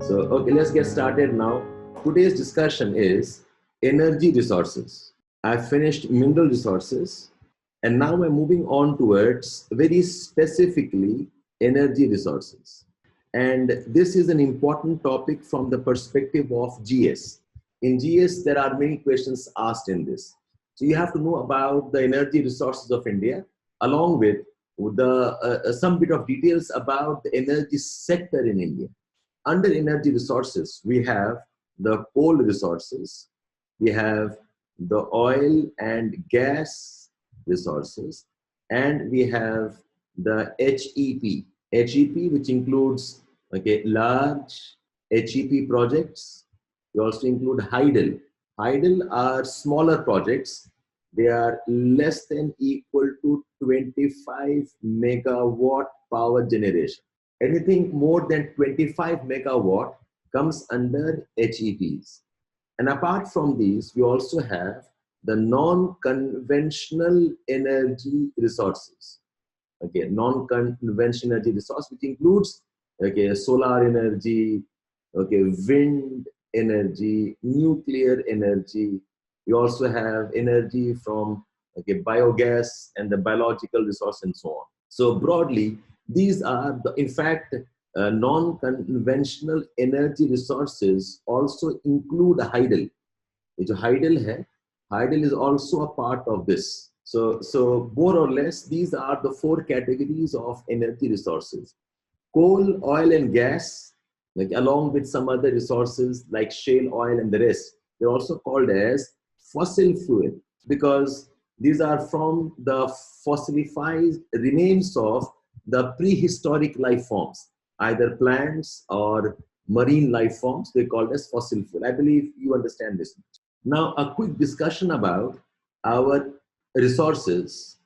So, okay, let's get started now. Today's discussion is energy resources. I've finished mineral resources, and now I'm moving on towards very specifically energy resources. And this is an important topic from the perspective of GS. In GS, there are many questions asked in this. So you have to know about the energy resources of India, along with some bit of details about the energy sector in India. Under energy resources, we have the coal resources, we have the oil and gas resources, and we have the HEP. HEP, which includes large HEP projects. We also include Hydel. Hydel are smaller projects. They are less than equal to 25 megawatt power generation. Anything more than 25 megawatt comes under HEPs. And apart from these, we also have the non-conventional energy resources. Okay, non-conventional energy resource, which includes solar energy, wind energy, nuclear energy. We also have energy from biogas and the biological resource and so on. So broadly, these are, in fact, non-conventional energy resources also include Hydel. जो Hydel है, Hydel is also a part of this. So more or less, these are the four categories of energy resources. Coal, oil, and gas, along with some other resources like shale oil and the rest, they're also called as fossil fuel because these are from the fossilified remains of the prehistoric life forms, either plants or marine life forms. They're called as fossil fuel. I believe you understand this. Now, a quick discussion about our resources.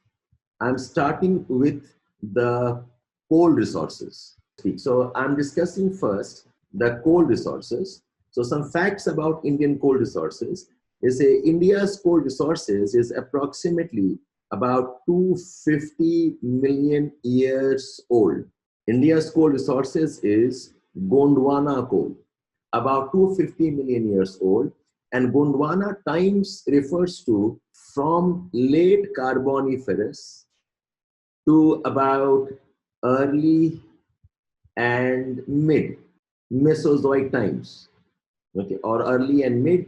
I'm starting with the coal resources. So I'm discussing first the coal resources. So some facts about Indian coal resources is India's coal resources is approximately about 250 million years old. India's coal resources is Gondwana coal, about 250 million years old. And Gondwana times refers to from late Carboniferous to about early and mid Mesozoic times, or early and mid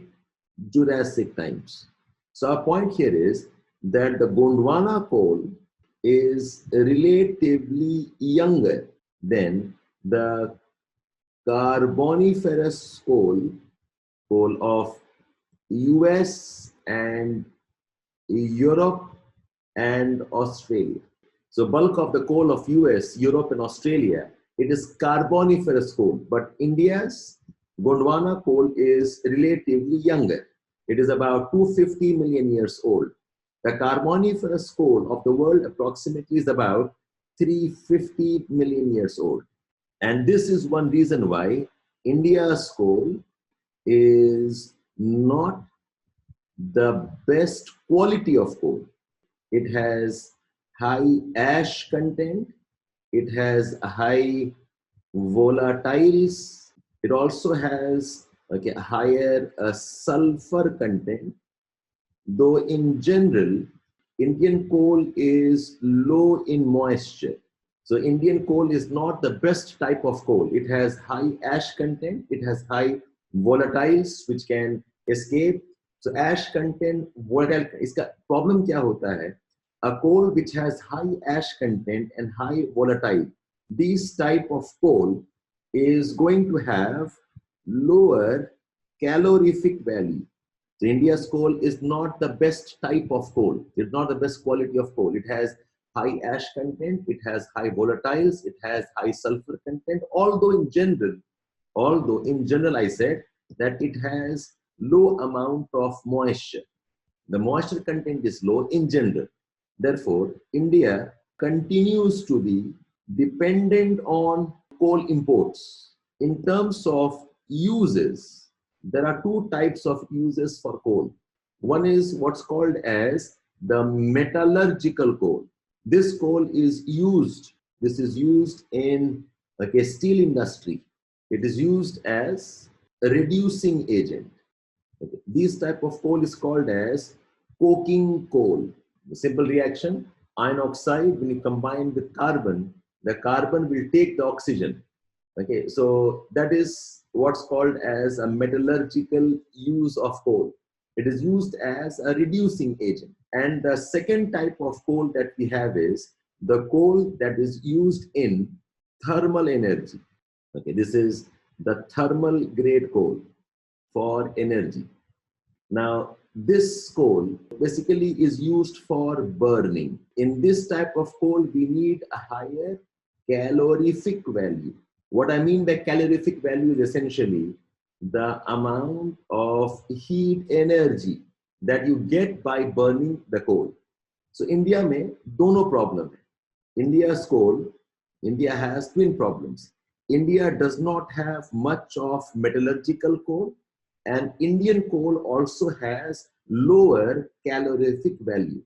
Jurassic times. So our point here is that the Gondwana coal is relatively younger than the Carboniferous coal of US and Europe and Australia. So bulk of the coal of US, Europe and Australia, it is Carboniferous coal, but India's Gondwana coal is relatively younger. It is about 250 million years old. The Carboniferous coal of the world approximately is about 350 million years old. And this is one reason why India's coal is not the best quality of coal. It has high ash content, it has high volatiles, it also has higher sulfur content, though in general, Indian coal is low in moisture. So Indian coal is not the best type of coal. It has high ash content, it has high volatiles which can escape. So ash content, volatile, iska problem kya hota hai? A coal which has high ash content and high volatile, this type of coal is going to have lower calorific value. So India's coal is not the best type of coal. It's not the best quality of coal. It has high ash content, it has high volatiles, it has high sulfur content, although in general I said that it has low amount of moisture. The moisture content is low in general. Therefore, India continues to be dependent on coal imports. In terms of uses, there are two types of uses for coal. One is what's called as the metallurgical coal. This coal is used, this is used in steel industry. It is used as a reducing agent. Okay. This type of coal is called as coking coal. The simple reaction, iron oxide, when you combine with carbon, the carbon will take the oxygen. Okay, so that is what's called as a metallurgical use of coal. It is used as a reducing agent. And the second type of coal that we have is the coal that is used in thermal energy. Okay, this is the thermal grade coal for energy. Now, this coal basically is used for burning. In this type of coal, we need a higher calorific value. What I mean by calorific value is essentially the amount of heat energy that you get by burning the coal. So India में दोनों problem है. India's coal, India has twin problems. India does not have much of metallurgical coal, and Indian coal also has lower calorific value.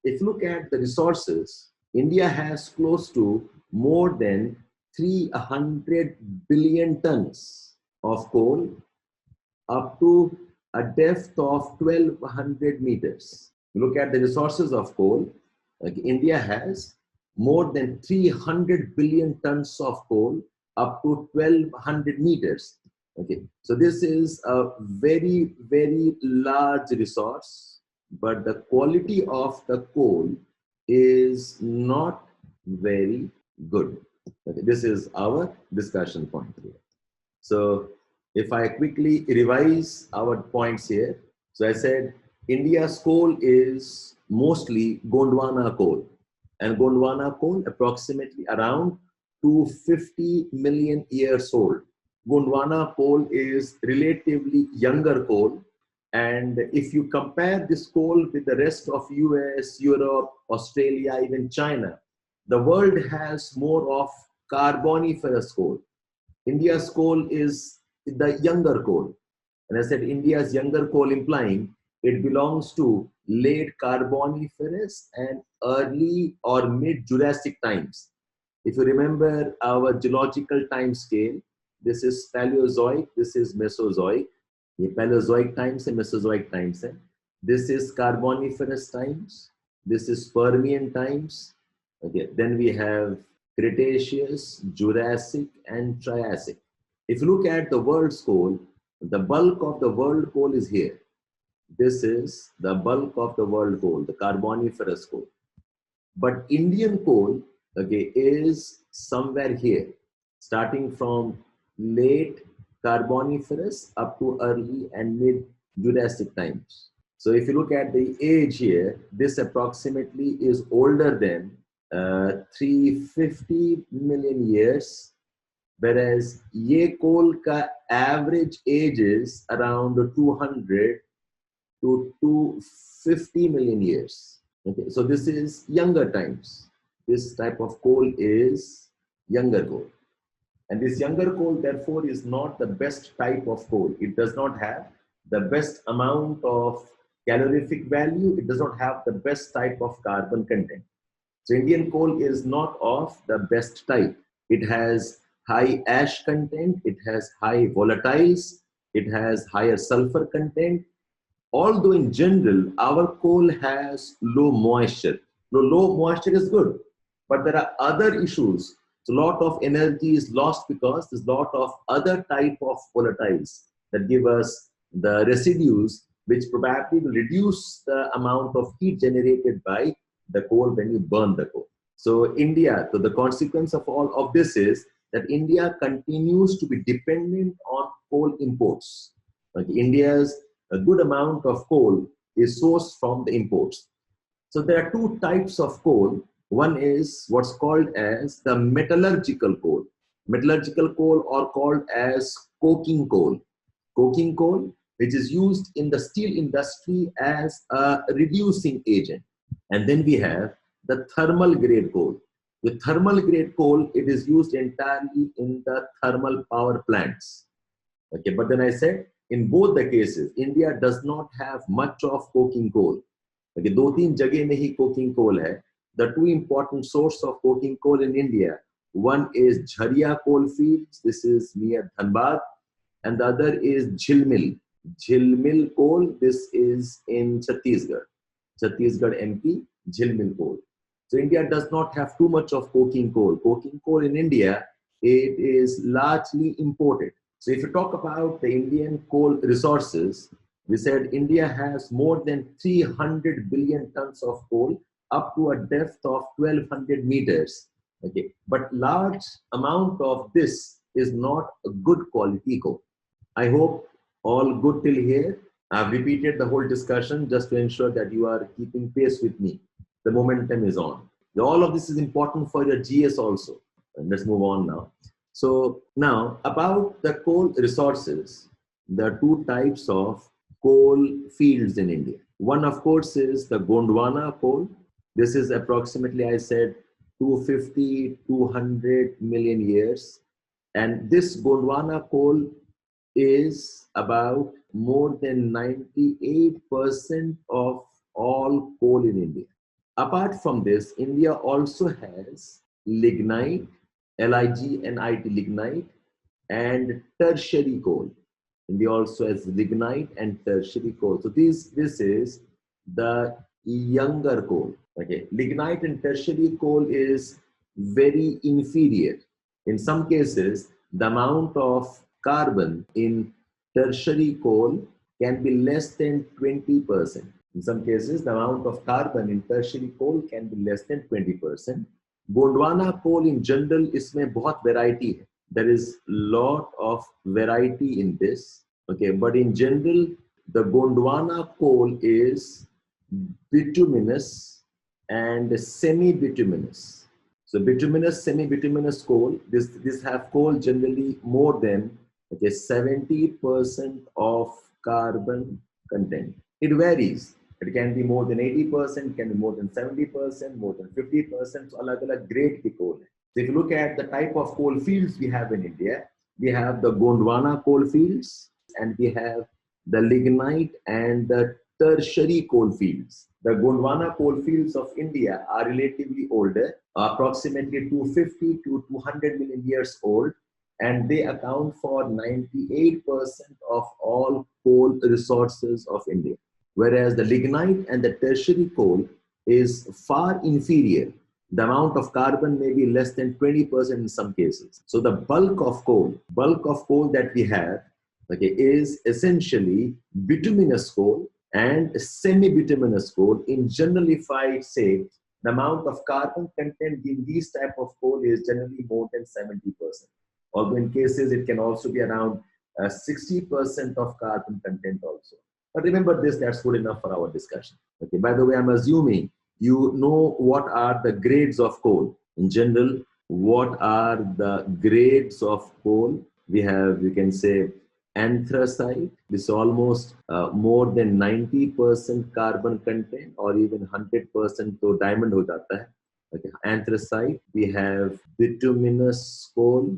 If you look at the resources, India has close to more than 300 billion tons of coal up to a depth of 1200 meters. Look at the resources of coal. Like India has more than 300 billion tons of coal up to 1200 meters. Okay, so this is a very, very large resource, but the quality of the coal is not very good. Okay, this is our discussion point here. So if I quickly revise our points here, so I said India's coal is mostly Gondwana coal, and Gondwana coal approximately around 250 million years old. Gondwana coal is relatively younger coal, and if you compare this coal with the rest of US, Europe, Australia, even China, the world has more of carboniferous coal. India's coal is the younger coal. And I said India's younger coal implying it belongs to late Carboniferous and early or mid-Jurassic times. If you remember our geological time scale, this is Paleozoic, this is Mesozoic. ये Paleozoic times and Mesozoic times. This is Carboniferous times. This is Permian times. Okay. Then we have Cretaceous, Jurassic, and Triassic. If you look at the world's coal, the bulk of the world coal is here. This is the bulk of the world coal, the Carboniferous coal. But Indian coal, okay, is somewhere here, starting from late Carboniferous up to early and mid Jurassic times. So if you look at the age here, this approximately is older than 350 million years, whereas ये coal का average age is around 200 to 250 million years. Okay, so this is younger times. This type of coal is younger coal. And this younger coal, therefore, is not the best type of coal. It does not have the best amount of calorific value. It does not have the best type of carbon content. So Indian coal is not of the best type. It has high ash content. It has high volatiles. It has higher sulfur content. Although in general, our coal has low moisture. Low moisture is good, but there are other issues. So a lot of energy is lost because there's a lot of other type of volatiles that give us the residues, which probably will reduce the amount of heat generated by the coal when you burn the coal. So India, so the consequence of all of this is that India continues to be dependent on coal imports. Like India's a good amount of coal is sourced from the imports. So there are two types of coal. One is what's called as the metallurgical coal. Metallurgical coal are called as coking coal. Coking coal, which is used in the steel industry as a reducing agent. And then we have the thermal grade coal. With thermal grade coal, it is used entirely in the thermal power plants. Okay, but then I said, in both the cases, India does not have much of coking coal. Okay, दो तीन जगह में ही coking coal है. The two important sources of coking coal in India, one is Jharia coal fields, this is near Dhanbad, and the other is Jhilmil. Jhilmil coal, this is in Chhattisgarh. Chhattisgarh MP, Jhilmil coal. So India does not have too much of coking coal. Coking coal in India, it is largely imported. So if you talk about the Indian coal resources, we said India has more than 300 billion tons of coal up to a depth of 1200 meters. Okay, but large amount of this is not a good quality coal. I hope all good till here. I've repeated the whole discussion just to ensure that you are keeping pace with me. The momentum is on. All of this is important for your GS also. And let's move on now. So now about the coal resources, there are two types of coal fields in India. One, of course, is the Gondwana coal. This is approximately, I said, 250, 200 million years. And this Gondwana coal is about more than 98% of all coal in India. Apart from this, India also has lignite, LIG-NIT, lignite, and tertiary coal. India also has lignite and tertiary coal. So this is the younger coal. Okay, lignite and tertiary coal is very inferior. In some cases, the amount of carbon in tertiary coal can be less than 20%. In some cases, the amount of carbon in tertiary coal can be less than 20%. Gondwana coal in general, इसमें बहुत variety है. There is lot of variety in this. Okay, but in general, the Gondwana coal is bituminous and semi-bituminous. So bituminous, semi-bituminous coal, this have coal generally more than 70% of carbon content. It varies. It can be more than 80%, can be more than 70%, more than 50%. So alag-alag grade ki coal hai. So if you look at the type of coal fields we have in India, we have the Gondwana coal fields and we have the lignite and the tertiary coal fields. The Gondwana coal fields of India are relatively older, approximately 250 to 200 million years old, and they account for 98% of all coal resources of India. Whereas the lignite and the tertiary coal is far inferior. The amount of carbon may be less than 20% in some cases. So the bulk of coal that we have, is essentially bituminous coal and semi-bituminous coal. In general, if I say the amount of carbon content in these type of coal is generally more than 70%. Although in cases it can also be around 60% of carbon content also. But remember this, that's good enough for our discussion. Okay, by the way, I'm assuming you know what are the grades of coal. In general, what are the grades of coal? We have, you can say, anthracite. This is almost more than 90% carbon content, or even 100% to diamond ho jata hai. Okay, anthracite. We have bituminous coal.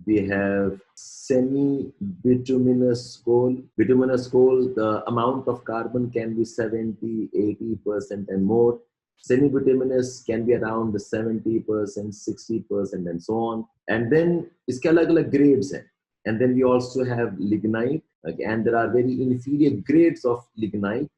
We have semi-bituminous coal. Bituminous coal, the amount of carbon can be 70, 80% and more. Semi-bituminous can be around 70%, 60% and so on. And then iske alag-alag grades hai. And then we also have lignite, okay, and there are very inferior grades of lignite.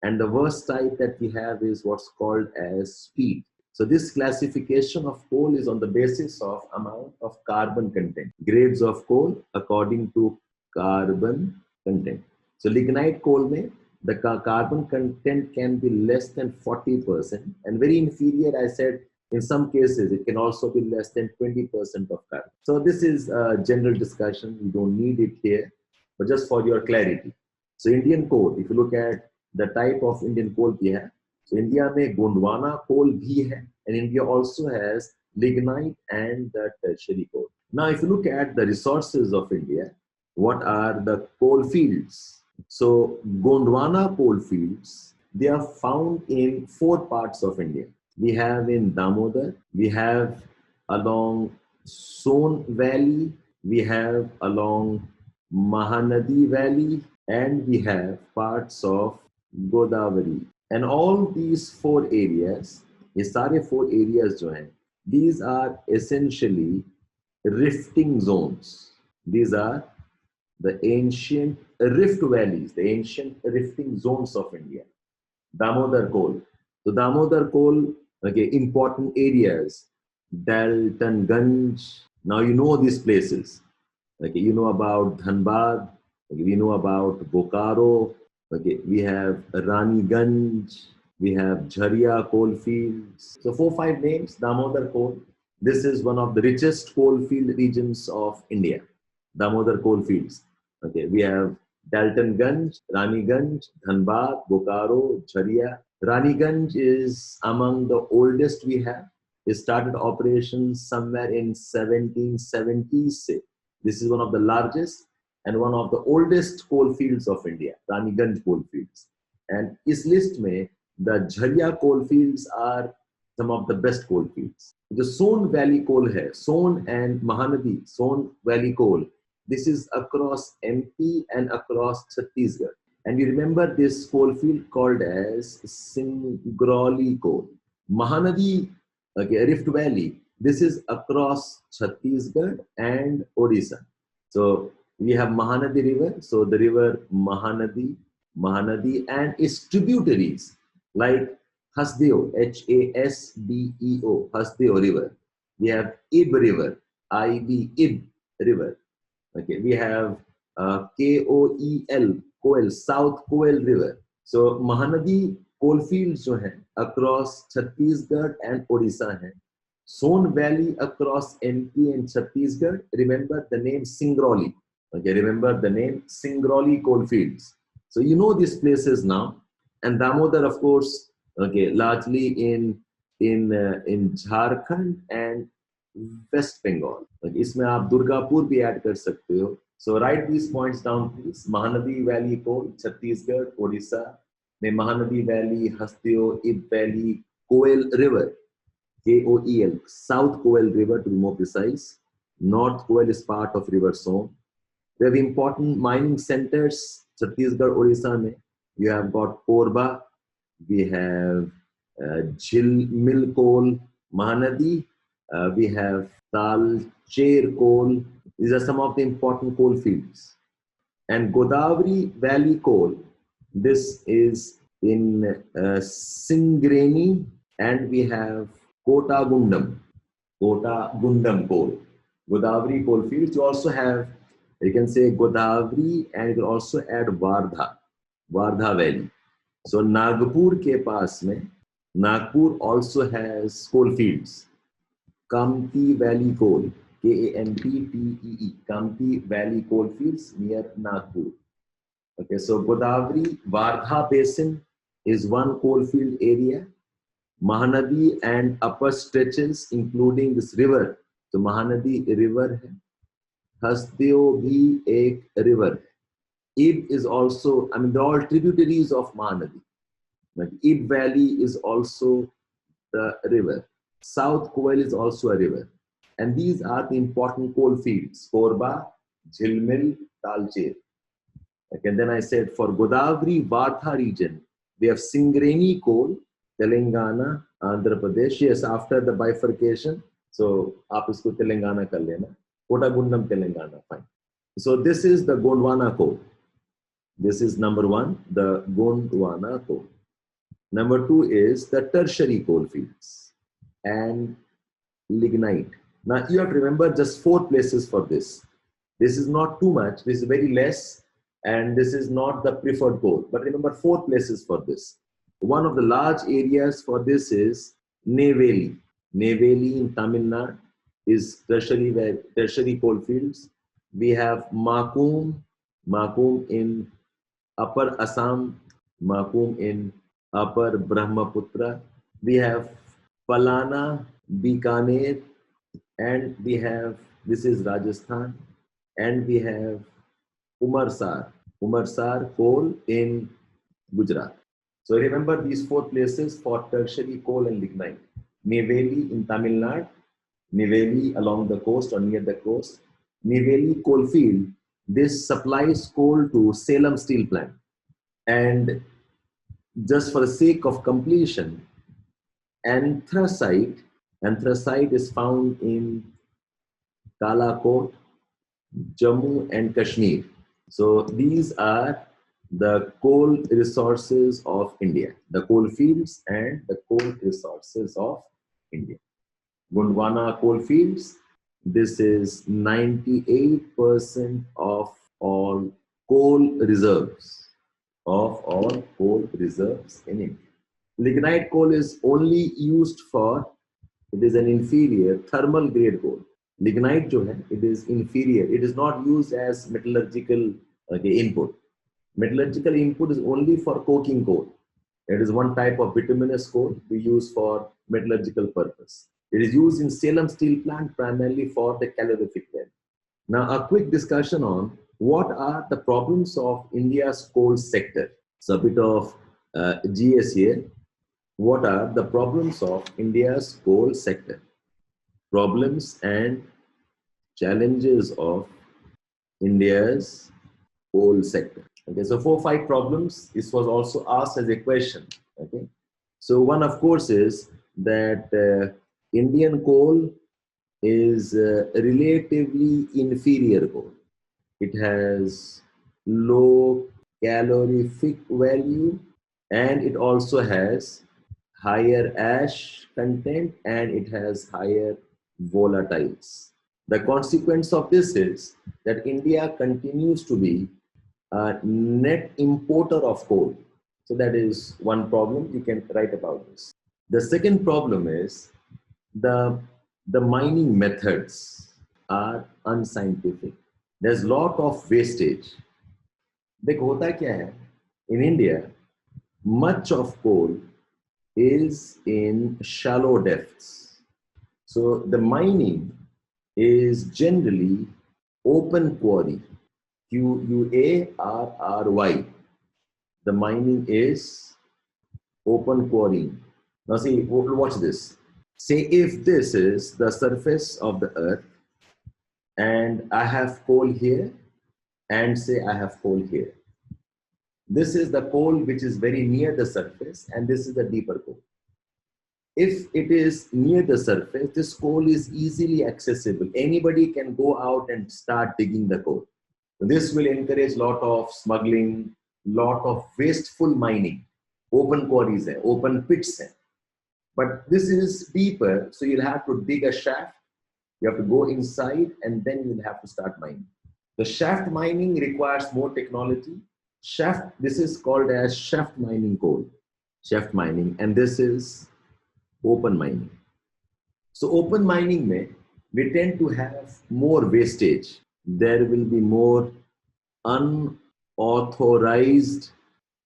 And the worst type that we have is what's called as speed. So this classification of coal is on the basis of amount of carbon content. Grades of coal according to carbon content. So lignite coal mein, the carbon content can be less than 40%, and very inferior, I said, in some cases, it can also be less than 20% of carbon. So this is a general discussion. We don't need it here, but just for your clarity. So Indian coal, if you look at the type of Indian coal we have, so India mein Gondwana coal bhi hai, and India also has lignite and the tertiary coal. Now, if you look at the resources of India, what are the coal fields? So Gondwana coal fields, they are found in 4 parts of India. We have in Damodar, we have along Son Valley, we have along Mahanadi Valley, and we have parts of Godavari. And all these four areas, ये सारे four areas जो हैं, these are essentially rifting zones. These are the ancient rift valleys, the ancient rifting zones of India. Damodar Col. So Damodar Col, okay, important areas. Daltonganj. Now you know these places. Okay, you know about Dhanbad. Okay, we know about Bokaro. Okay, we have Raniganj. We have Jharia coalfields. So 4-5 names. Damodar Coal. This is one of the richest coalfield regions of India. Damodar coalfields. Okay, we have Daltonganj, Raniganj, Dhanbad, Bokaro, Jharia. Raniganj is among the oldest we have. It started operations somewhere in 1770s. This is one of the largest and one of the oldest coal fields of India, Raniganj coal fields. And इस list में the Jharia coal fields are some of the best coal fields. The Son Valley coal है, Son and Mahanadi, Son Valley coal. This is across MP and across Chhattisgarh. And you remember this coal field called as Singrauli coal. Mahanadi, okay, Rift Valley, this is across Chhattisgarh and Odisha. So we have Mahanadi River. So the river Mahanadi and its tributaries like Hasdeo, Hasdeo, Hasdeo River. We have Ib River, Ib River. Okay, we have Koel, South Koel River. So Mahanadi coalfields जो हैं across Chhattisgarh and Odisha हैं. Son Valley across MP and Chhattisgarh. Remember the name Singrauli. Okay, remember the name Singrauli coalfields. So you know these places now. And Damodar, of course, okay, largely in Jharkhand and West Bengal. Okay, इसमें आप दुर्गापुर भी add कर सकते हो. So write these points down, please. Mahanadi Valley coal, Chhattisgarh, Odisha. Then Mahanadi Valley, Hasdeo, Ib Valley, Koel River, Koel, South Koel River to be more precise. North Koel is part of River Son. We have important mining centers, Chhattisgarh, Odisha mein. You have got Korba, we have Jhilmil coal, Mahanadi, we have Talcher coal. These are some of the important coal fields. And Godavari Valley coal, this is in Singreni, and we have Kota Gundam coal. Godavari coal fields. You also have, you can say Godavari, and you can also add Wardha Valley. So Nagpur ke paas mein, Nagpur also has coal fields. Kamptee Valley coal, Kamptee, Kamptee Valley coal fields near Nagpur. Okay, so Godavari, Wardha Basin is one coal field area. Mahanadi and upper stretches, including this river. So Mahanadi river hai. Hasdeo bhi ek river. Ib is also, I mean, they're all tributaries of Mahanadi. Like Ib Valley is also the river. South Koel is also a river. And these are the important coal fields, Korba, Jhilmil, Talcher. Okay, and then I said for Godavari, Wardha region, we have Singreni coal, Telangana, Andhra Pradesh. Yes, after the bifurcation. So, aap isko Telangana kar lena. Kota Gundam, Telangana, fine. So, this is the Gondwana coal. This is number one, the Gondwana coal. Number two is the tertiary coal fields and lignite. Now, you have to remember just 4 places for this. This is not too much. This is very less. And this is not the preferred coal. But remember 4 places for this. One of the large areas for this is Neyveli. Neyveli in Tamil Nadu is tertiary coal fields. We have Makum in Upper Assam, Makum in Upper Brahmaputra. We have Palana, Bikaner, and we have, this is Rajasthan, and we have Umarsar coal in Gujarat. So remember these 4 places for tertiary coal and lignite. Neyveli in Tamil Nadu, Neyveli along the coast or near the coast. Neyveli coal field, this supplies coal to Salem Steel Plant. And just for the sake of completion, anthracite, anthracite is found in Kalakot, Jammu and Kashmir. So these are the coal resources of India, the coal fields and the coal resources of India. Gondwana coal fields, this is 98% of all coal reserves, in India. Lignite coal is only used for, it is an inferior thermal grade coal. Lignite जो है, it is inferior. It is not used as metallurgical input. Metallurgical input is only for coking coal. It is one type of bituminous coal we use for metallurgical purpose. It is used in Salem steel plant primarily for the calorific well. Now, a quick discussion on what are the problems of India's coal sector. So a bit of GS here. What are the problems of India's coal sector? Problems and challenges of India's coal sector. Okay, so 4 5 problems. This was also asked as a question. Okay, so one of course is that Indian coal is relatively inferior coal. It has low calorific value and it also has higher ash content and it has higher volatiles. The consequence of this is that India continues to be a net importer of coal. So that is one problem you can write about this. The second problem is the mining methods are unscientific. There's a lot of wastage. देखो होता क्या है? In India, much of coal is in shallow depths. So the mining is generally open quarry, QUARRY. The mining is open quarry. Now see, watch this. Say if this is the surface of the earth and I have coal here and say I have coal here. This is the coal which is very near the surface and this is the deeper coal. If it is near the surface, this coal is easily accessible. Anybody can go out and start digging the coal. This will encourage lot of smuggling, lot of wasteful mining. Open quarries, open pits. But this is deeper, so you'll have to dig a shaft. You have to go inside and then you'll have to start mining. The shaft mining requires more technology. This is called as shaft mining coal. Shaft mining, and this is open mining. So open mining we tend to have more wastage. There will be more unauthorized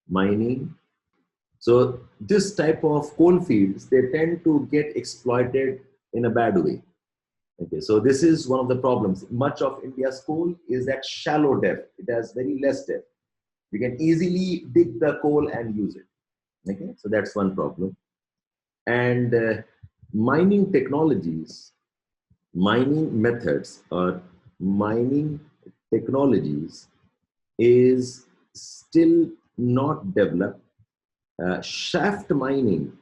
mining. So this type of coal fields, they tend to get exploited in a bad way. Okay, so this is one of the problems. Much of India's coal is at shallow depth. It has very less depth. You can easily dig the coal and use it. Okay, so that's one problem. And mining technologies, mining methods or mining technologies is still not developed. Shaft mining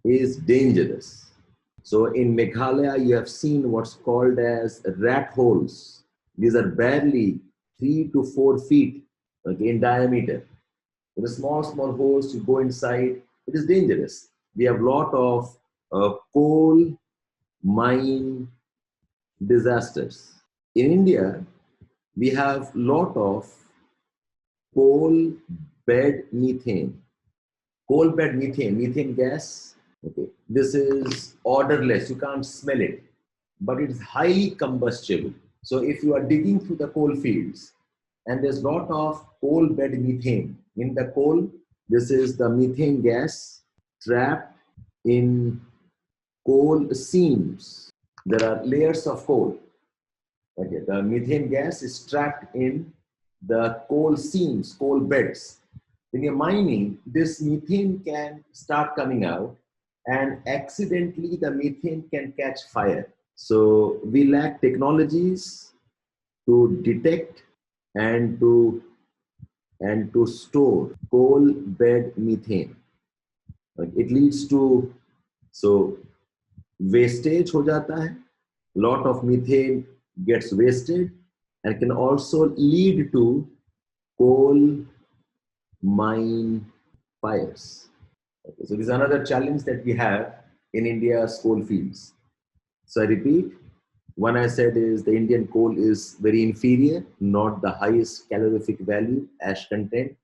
is dangerous. So in Meghalaya, you have seen what's called as rat holes. These are barely 3 to 4 feet in diameter. There are small holes to go inside. It is dangerous. We have a lot of coal mine disasters. In India, we have a lot of coal bed methane. Coal bed methane gas. Okay, this is odorless. You can't smell it, but it is highly combustible. So if you are digging through the coal fields and there's a lot of coal bed methane in the coal, this is the methane gas trapped in coal seams. There are layers of coal. Okay, the methane gas is trapped in the coal seams, coal beds. When you're mining, this methane can start coming out and accidentally the methane can catch fire. So we lack technologies to detect and to store coal bed methane. It leads to, so wastage हो जाता है, lot of methane gets wasted, and can also lead to coal mine fires. Okay, so this is another challenge that we have in India's coal fields. So I repeat, one I said is the Indian coal is very inferior, not the highest calorific value, ash content.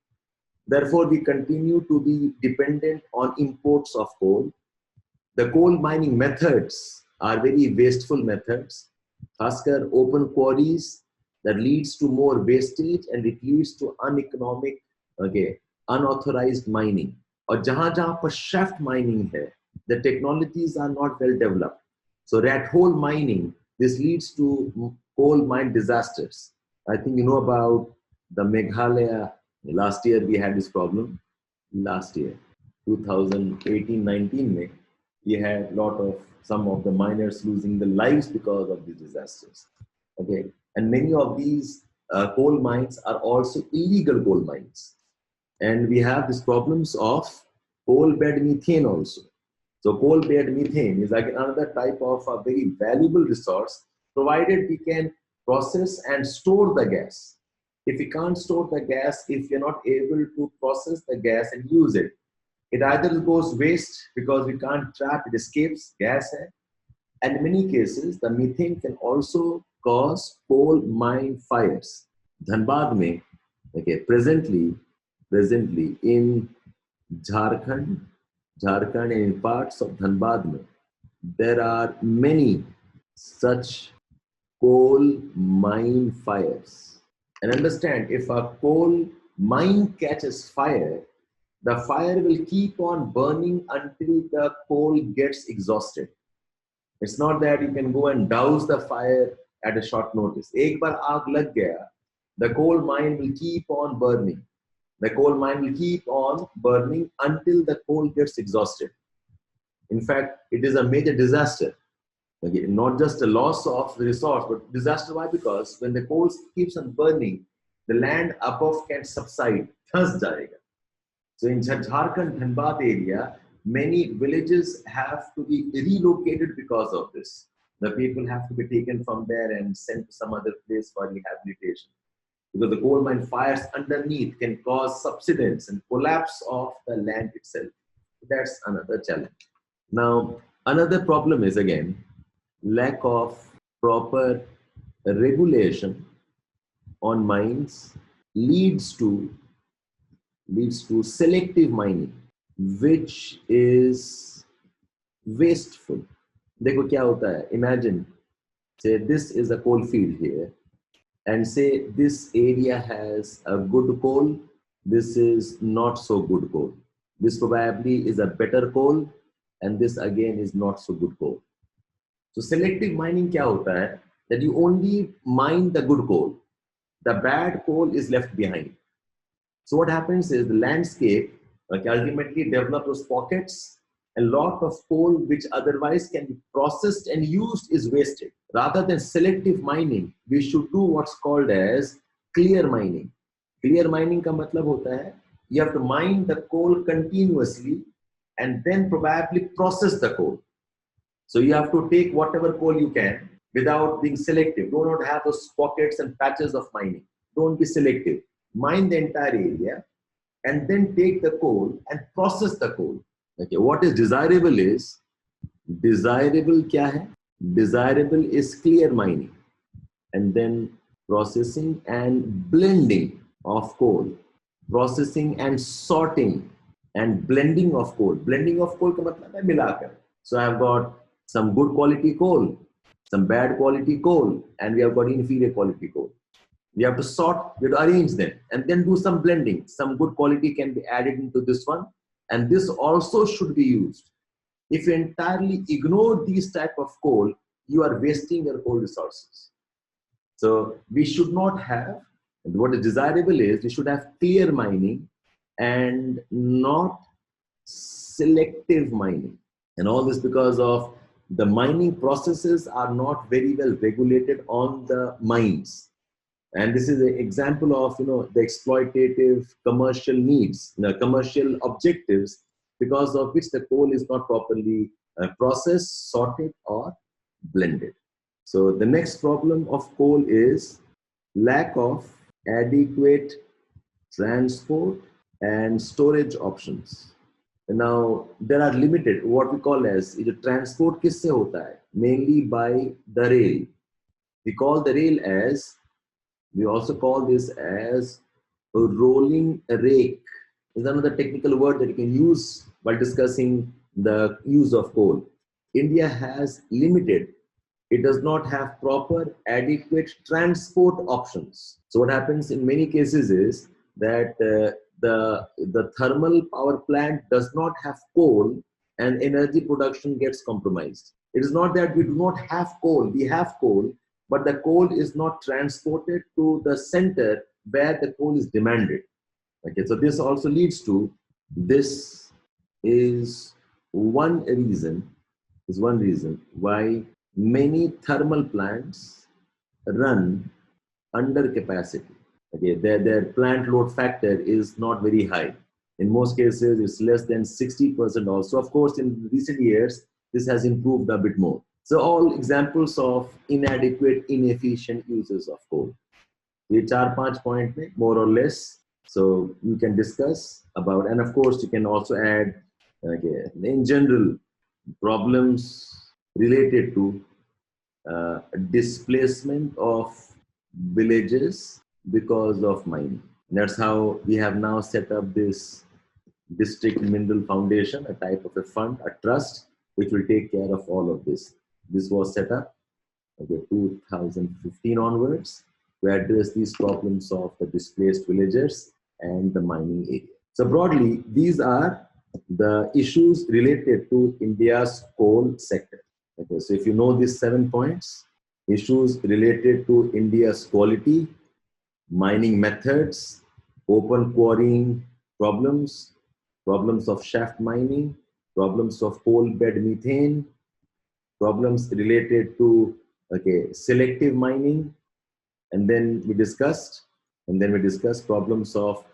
Therefore, we continue to be dependent on imports of coal. The coal mining methods are very wasteful methods. Khaskar open quarries that leads to more wastage and it leads to uneconomic, okay, unauthorized mining. और जहाँ जहाँ पर shaft mining है, the technologies are not well developed. So rat hole mining, this leads to coal mine disasters. I think you know about the Meghalaya. Last year we had this problem. Last year, 2018-19 में, we had a lot of some of the miners losing their lives because of these disasters. Okay, and many of these coal mines are also illegal coal mines, and we have these problems of coal bed methane also. So coal bed methane is like another type of a very valuable resource, provided we can process and store the gas. If we can't store the gas, if you're not able to process the gas and use it, it either goes waste because we can't trap, it escapes gas. And in many cases, the methane can also cause coal mine fires. Dhanbad mein, okay, presently in Jharkhand and in parts of Dhanbad mein, there are many such coal mine fires. And understand, if a coal mine catches fire, the fire will keep on burning until the coal gets exhausted. It's not that you can go and douse the fire at a short notice. एक बार आग लग गया, the coal mine will keep on burning. The coal mine will keep on burning until the coal gets exhausted. In fact, it is a major disaster. Again, not just a loss of the resource, but disaster. Why? Because when the coal keeps on burning, the land above can subside. धंस जाएगा. So in Jharkhand, Dhanbad area, many villages have to be relocated because of this. The people have to be taken from there and sent to some other place for rehabilitation. Because the coal mine fires underneath can cause subsidence and collapse of the land itself. That's another challenge. Now, another problem is again, lack of proper regulation on mines leads to selective mining, which is wasteful. देखो क्या होता है, imagine, say this is a coal field here, and say this area has a good coal, this is not so good coal. This probably is a better coal, and this again is not so good coal. So selective mining क्या होता है, that you only mine the good coal, the bad coal is left behind. So what happens is the landscape ultimately develop those pockets. A lot of coal which otherwise can be processed and used is wasted. Rather than selective mining, we should do what's called as clear mining. Clear mining का मतलब होता है, you have to mine the coal continuously and then probably process the coal. So you have to take whatever coal you can without being selective. Do not have those pockets and patches of mining. Don't be selective. Mine the entire area and then take the coal and process the coal. Okay, what is desirable is, desirable क्या है? Desirable is clear mining and then processing and blending of coal, processing and sorting and blending of coal. Blending of coal का मतलब है मिलाकर. So I have got some good quality coal, some bad quality coal, and we have got inferior quality coal. We have to sort, we have to arrange them and then do some blending. Some good quality can be added into this one, and this also should be used. If you entirely ignore these type of coal, you are wasting your coal resources. So we should not have, what is desirable is, we should have clear mining and not selective mining. And all this because of the mining processes are not very well regulated on the mines. And this is an example of, the exploitative commercial needs, commercial objectives because of which the coal is not properly processed, sorted, or blended. So the next problem of coal is lack of adequate transport and storage options. Now there are limited, what we call as transport किससे होता है? Mainly by the rail. We call the rail as, we also call this as a rolling rake. Is another technical word that you can use while discussing the use of coal. India has limited, it does not have proper adequate transport options. So what happens in many cases is that the thermal power plant does not have coal and energy production gets compromised. It is not that we do not have coal, we have coal, but the coal is not transported to the center where the coal is demanded. Okay, so this also leads to, this is one reason why many thermal plants run under capacity. Okay, their plant load factor is not very high. In most cases, it's less than 60% also. Of course, in recent years, this has improved a bit more. So all examples of inadequate, inefficient uses of coal. ये 4-5 point में, more or less. So you can discuss about, and of course you can also add, okay, in general, problems related to displacement of villages because of mining. That's how we have now set up this District Mineral Foundation, a type of a fund, a trust, which will take care of all of this. This was set up, okay, 2015 onwards, to address these problems of the displaced villagers and the mining area. So broadly, these are the issues related to India's coal sector. Okay, so if you know these 7 points, issues related to India's quality, mining methods, open quarrying problems, problems of shaft mining, problems of coal bed methane, problems related to, okay, selective mining, and then we discussed problems of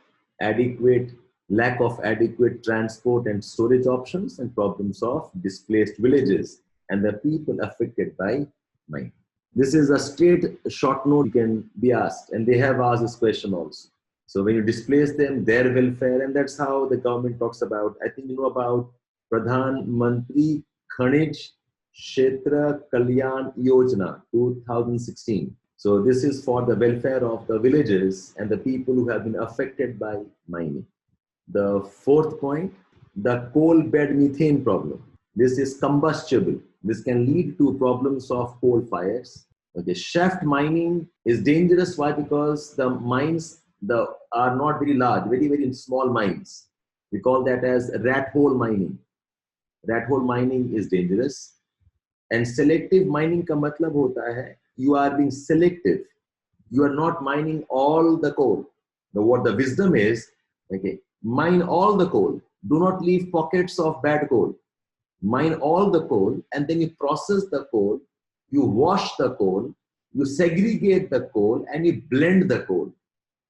lack of adequate transport and storage options, and problems of displaced villages and the people affected by mining. This is a straight short note you can be asked, and they have asked this question also. So when you displace them, their welfare, and that's how the government talks about, I think you know about Pradhan Mantri Khanij Kshetra Kalyan Yojana 2016. So this is for the welfare of the villages and the people who have been affected by mining. The 4th point, the coal bed methane problem. This is combustible. This can lead to problems of coal fires. Okay, shaft mining is dangerous. Why? Because the mines are not very large, very, very small mines. We call that as rat hole mining. Rat hole mining is dangerous. And selective mining ka matlab hota hai, you are being selective. You are not mining all the coal. What the wisdom is, okay, mine all the coal. Do not leave pockets of bad coal. Mine all the coal, and then you process the coal, you wash the coal, you segregate the coal, and you blend the coal,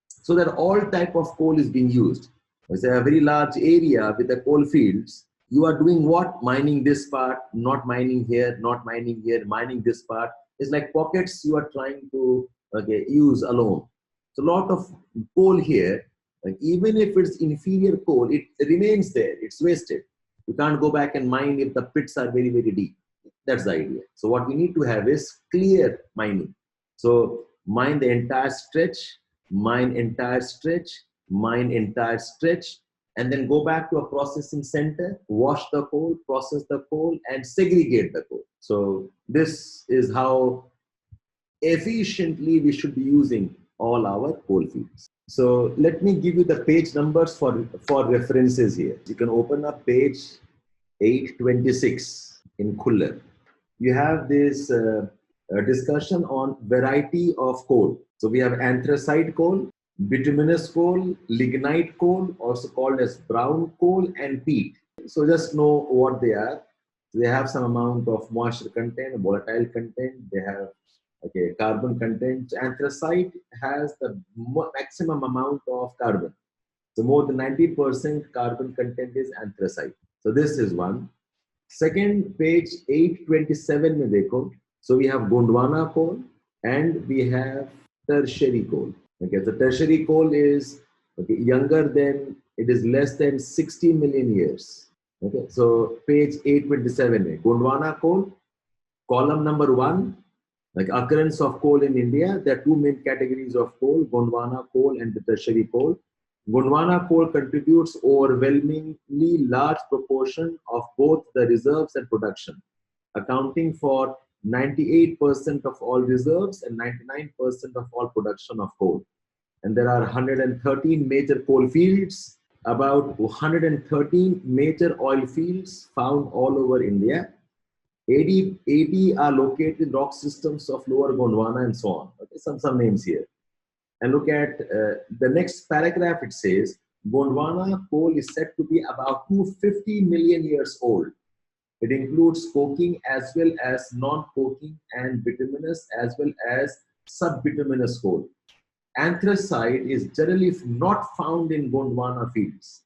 so that all type of coal is being used. It's a very large area with the coal fields. You are doing what? Mining this part, not mining here, not mining here, mining this part. It's like pockets you are trying to, okay, use alone. So a lot of coal here, like even if it's inferior coal, it remains there, it's wasted. You can't go back and mine if the pits are very, very deep. That's the idea. So what we need to have is clear mining. So mine the entire stretch, mine entire stretch, mine entire stretch, and then go back to a processing center, wash the coal, process the coal, and segregate the coal. So this is how efficiently we should be using all our coal fields. So let me give you the page numbers for references here. You can open up page 826 in Khuller. You have this discussion on variety of coal. So we have anthracite coal, bituminous coal, lignite coal, also called as brown coal, and peat. So just know what they are. They have some amount of moisture content, volatile content. They have, okay, carbon content. Anthracite has the maximum amount of carbon. So more than 90% carbon content is anthracite. So this is one. Second, page 827 में देखो. So we have Gondwana coal and we have tertiary coal. Okay, so tertiary coal is younger than, it is less than 60 million years. Okay, so page 827 में Gondwana coal, column number 1, like occurrence of coal in India. There are two main categories of coal: Gondwana coal and the tertiary coal. Gondwana coal contributes overwhelmingly large proportion of both the reserves and production, accounting for 98% of all reserves and 99% of all production of coal. And there are 113 major coal fields, about 113 major oil fields found all over India. 80 are located in rock systems of Lower Gondwana and so on. Okay, some names here. And look at the next paragraph. It says Gondwana coal is said to be about 250 million years old. It includes coking as well as non-coking and bituminous as well as sub-bituminous coal. Anthracite is generally not found in Gondwana fields.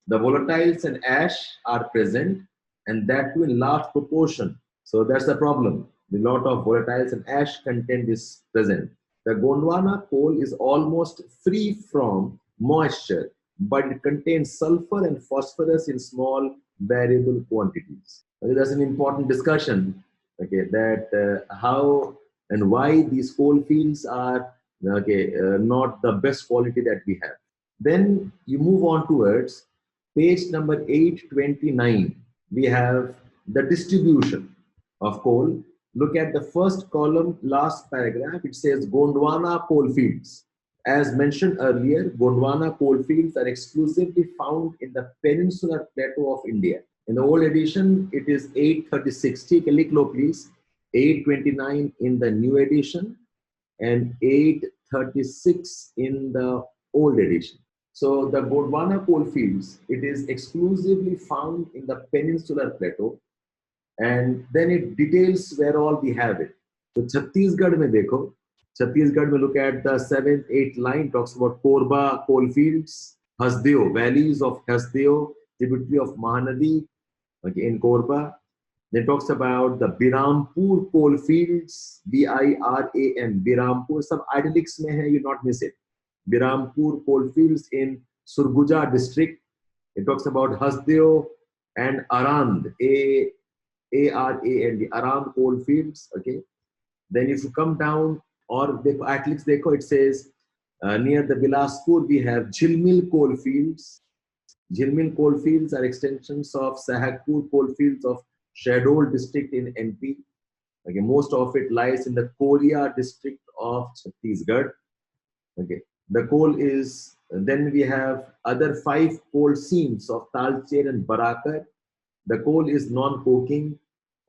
The volatiles and ash are present, and that too in large proportion. So that's the problem. A lot of volatiles and ash content is present. The Gondwana coal is almost free from moisture, but it contains sulfur and phosphorus in small variable quantities. Okay, that's an important discussion. Okay, that how and why these coal fields are not the best quality that we have. Then you move on towards page number 829. We have the distribution of coal. Look at the first column, last paragraph. It says Gondwana coal fields. As mentioned earlier, Gondwana coal fields are exclusively found in the peninsular plateau of India. In the old edition, it is 836. Take a look, please. 829 in the new edition and 836 in the old edition. So the Gondwana coal fields, it is exclusively found in the peninsular plateau, and then it details where all we have it. So Chhattisgarh mein dekho, Chhattisgarh mein look at the 7th, 8th line, talks about Korba coal fields, Hasdeo, valleys of Hasdeo, tributary of Mahanadi, okay, in Korba. Then talks about the Birampur coal fields, B-I-R-A-M, Birampur. Some italics mein hai, you not miss it. Birampur coal fields in Surguja district. It talks about Hasdeo and Arand, A-R-A-N-D, Arand coal fields. Okay. Then if you come down, or italics dekho, it says near the Bilaspur we have Jhilmil coal fields. Jhilmil coal fields are extensions of Sahagpur coal fields of Shahdol district in MP. Okay, most of it lies in the Korea district of Chhattisgarh. Okay, the coal is, then we have other 5 coal seams of Talcher and Barakar. The coal is non-coking.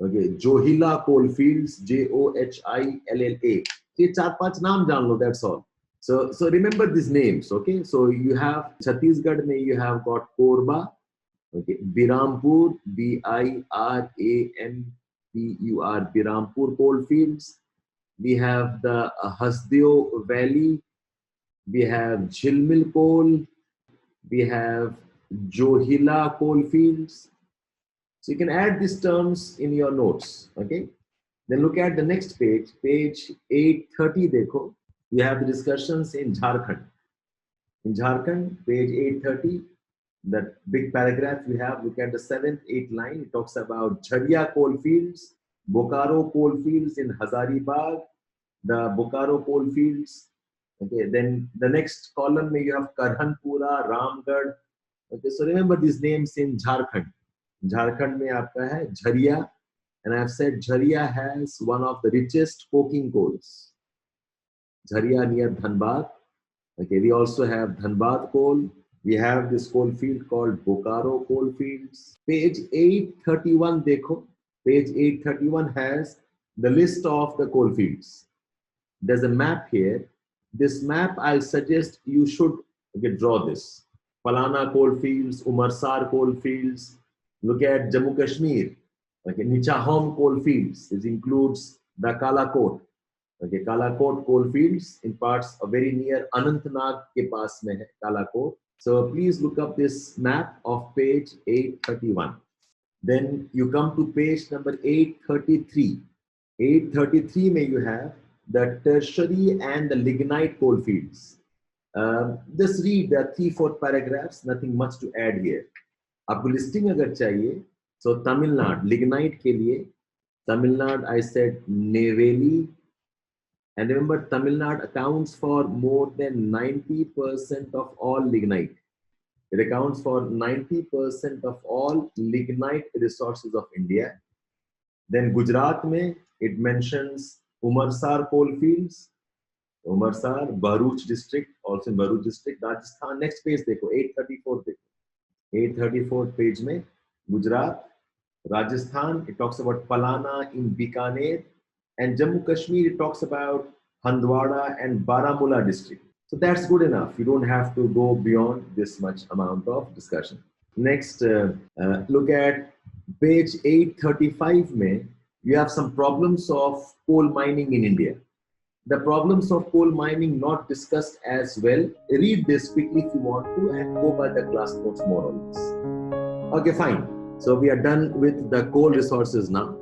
Okay, Johila coal fields, Johilla. ये 4-5 नाम जान लो, that's all. So remember these names. Okay, so you have Chhattisgarh mein you have got Korba. Okay, Birampur, Birampur, Birampur coal fields. We have the Hasdeo Valley. We have Jhilmil coal. We have Johila coal fields. So you can add these terms in your notes. Okay. Then look at the next page, page 830. Dekho, we have the discussions in Jharkhand. In Jharkhand, page 830. That big paragraph we have, look at the 7th, 8th line. It talks about Jharia coal fields, Bokaro coal fields in Hazaribagh, the Bokaro coal fields. Okay, then the next column may you have Karhanpura, Ramgarh. Okay, so remember these names in Jharkhand. Jharkhand mein aapka hai Jharia, and I have said Jharia has one of the richest coking coals. Jharia near Dhanbad. Okay, we also have Dhanbad coal. We have this coal field called Bokaro coal fields. Page 831 dekho. Page 831 has the list of the coal fields. There's a map here. This map, I'll suggest you should draw this. Palana coal fields, Umarsar coal fields. Look at Jammu Kashmir. Okay, Nichahom coal fields. This includes the Kalakot. Okay, Kalakot coal fields in parts very near Anantnag ke paas mein hai Kalakot. So please look up this map of page 831. Then you come to page number 833. 833 may you have the tertiary and the lignite coal fields. Just read the 3-4 paragraphs, nothing much to add here. आपको listing अगर चाहिए, so Tamil Nadu, lignite के लिए, Tamil Nadu, I said Neyveli, and remember Tamil Nadu accounts for more than 90% of all lignite. It accounts for 90% of all lignite resources of India. Then Gujarat mein, it mentions Umarsar coal fields, Umarsar, Bharuch district, also in Bharuch district. Rajasthan, next page dekho, 834 dekho. 834 page mein, Gujarat, Rajasthan, it talks about Palana in Bikaner, and Jammu Kashmir, it talks about Handwara and Baramulla district. So that's good enough. You don't have to go beyond this much amount of discussion. Next, look at page 835 mein, you have some problems of coal mining in India. The problems of coal mining not discussed as well. Read this quickly if you want to and go by the class notes more or less. Okay, fine. So we are done with the coal resources now.